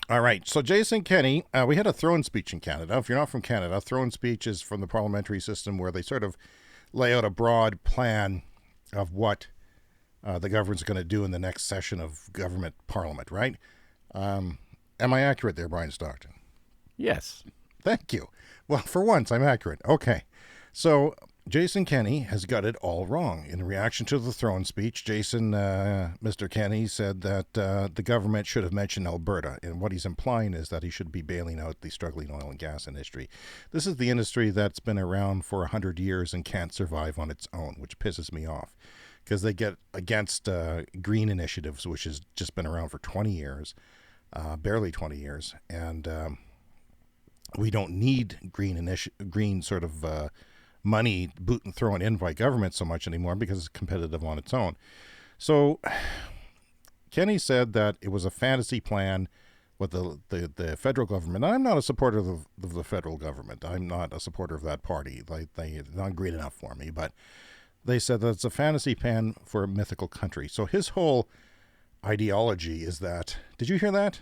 All right. So Jason Kenney, we had a throne speech in Canada. If you're not from Canada, throne speech is from the parliamentary system where they sort of lay out a broad plan of what the government's going to do in the next session of government parliament, right? Am I accurate there, Brian Stockton? Yes. Thank you. Well, for once, I'm accurate. Okay. So Jason Kenney has got it all wrong. In reaction to the throne speech, Mr. Kenney said that the government should have mentioned Alberta. And what he's implying is that he should be bailing out the struggling oil and gas industry. This is the industry that's been around for 100 years and can't survive on its own, which pisses me off. Because they get against green initiatives, which has just been around for 20 years, barely 20 years. And we don't need green sort of money thrown in by government so much anymore because it's competitive on its own. So Kenney said that it was a fantasy plan with the federal government. I'm not a supporter of the federal government. I'm not a supporter of that party. They're not great enough for me. But they said that it's a fantasy plan for a mythical country. So his whole ideology is that, did you hear that?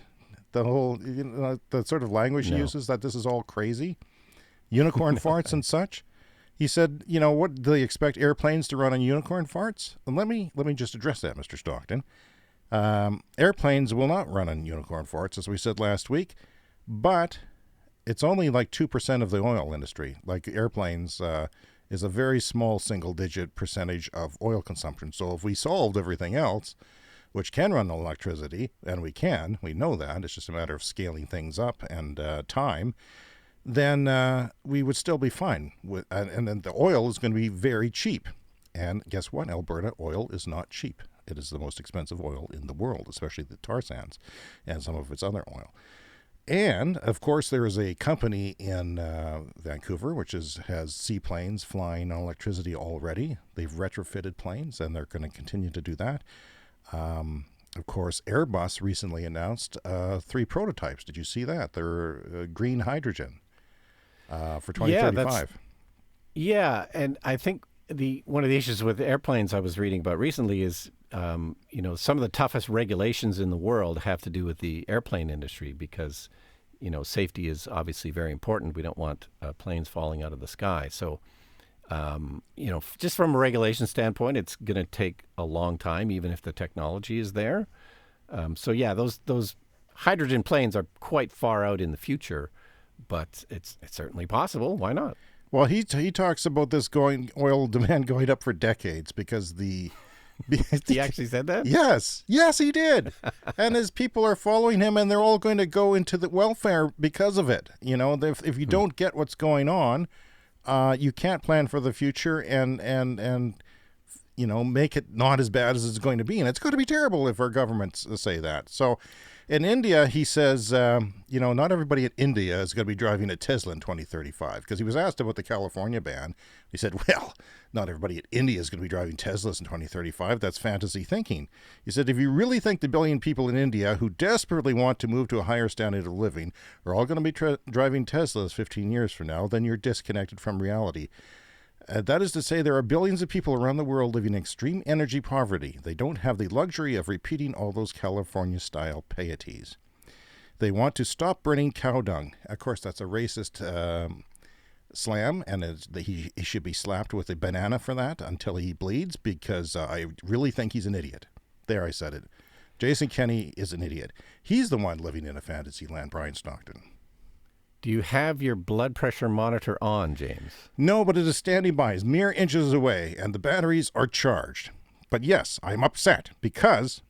The whole, the sort of language he uses, that this is all crazy, unicorn farts and such. He said, what do they expect airplanes to run on unicorn farts? And let me just address that, Mr. Stockton. Airplanes will not run on unicorn farts, as we said last week, but it's only like 2% of the oil industry. Like airplanes is a very small single-digit percentage of oil consumption. So if we solved everything else, which can run on electricity, and we know that, it's just a matter of scaling things up and time, then we would still be fine. And then the oil is going to be very cheap. And guess what? Alberta oil is not cheap. It is the most expensive oil in the world, especially the tar sands and some of its other oil. And, of course, there is a company in Vancouver which has seaplanes flying on electricity already. They've retrofitted planes, and they're going to continue to do that. Of course, Airbus recently announced 3 prototypes. Did you see that? They're green hydrogen for 2035. Yeah, and I think one of the issues with airplanes I was reading about recently is, some of the toughest regulations in the world have to do with the airplane industry because, safety is obviously very important. We don't want planes falling out of the sky. So, just from a regulation standpoint, it's going to take a long time, even if the technology is there. Those hydrogen planes are quite far out in the future, but it's certainly possible. Why not? Well, he talks about this oil demand going up for decades because the he actually said that? Yes, he did. And his people are following him, and they're all going to go into the welfare because of it. If you don't get what's going on, you can't plan for the future and make it not as bad as it's going to be. And it's going to be terrible if our governments say that. So in India, he says, not everybody in India is going to be driving a Tesla in 2035. Because he was asked about the California ban. He said, well, not everybody in India is going to be driving Teslas in 2035. That's fantasy thinking. He said, if you really think the billion people in India who desperately want to move to a higher standard of living are all going to be driving Teslas 15 years from now, then you're disconnected from reality. That is to say, there are billions of people around the world living in extreme energy poverty. They don't have the luxury of repeating all those California-style pieties. They want to stop burning cow dung. Of course, that's a racist slam, and he should be slapped with a banana for that until he bleeds, because I really think he's an idiot. There, I said it. Jason Kenney is an idiot. He's the one living in a fantasy land, Brian Stockton. Do you have your blood pressure monitor on, James? No, but it is standing by. It's mere inches away, and the batteries are charged. But yes, I'm upset because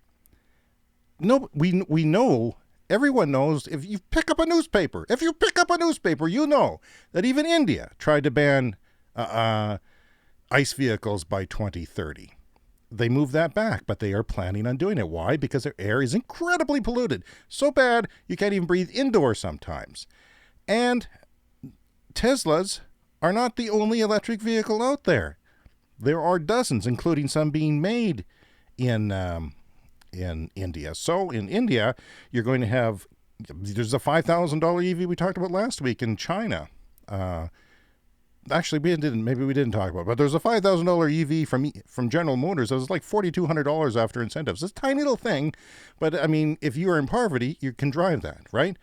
we know, everyone knows, if you pick up a newspaper, you know that even India tried to ban ice vehicles by 2030. They moved that back, but they are planning on doing it. Why? Because their air is incredibly polluted. So bad, you can't even breathe indoors sometimes. And Teslas are not the only electric vehicle out there. There are dozens, including some being made in India. So in India, you're going to have, there's a $5,000 EV we talked about last week in China. actually we didn't. Maybe we didn't talk about it, but there's a $5,000 EV from General Motors. It was like $4,200 after incentives. It's a tiny little thing, but I mean, if you are in poverty, you can drive that, right?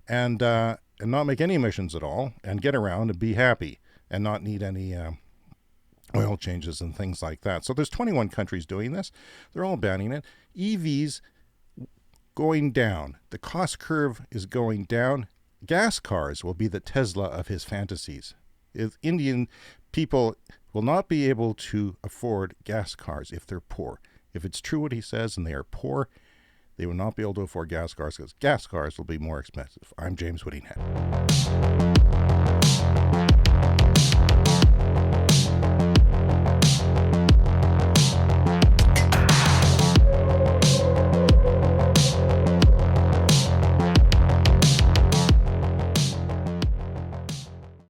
And not make any emissions at all, and get around and be happy, and not need any oil changes and things like that. So there's 21 countries doing this. They're all banning it. EVs going down. The cost curve is going down. Gas cars will be the Tesla of his fantasies. If Indian people will not be able to afford gas cars if they're poor. If it's true what he says and they are poor, they will not be able to afford gas cars because gas cars will be more expensive. I'm James Whittingham.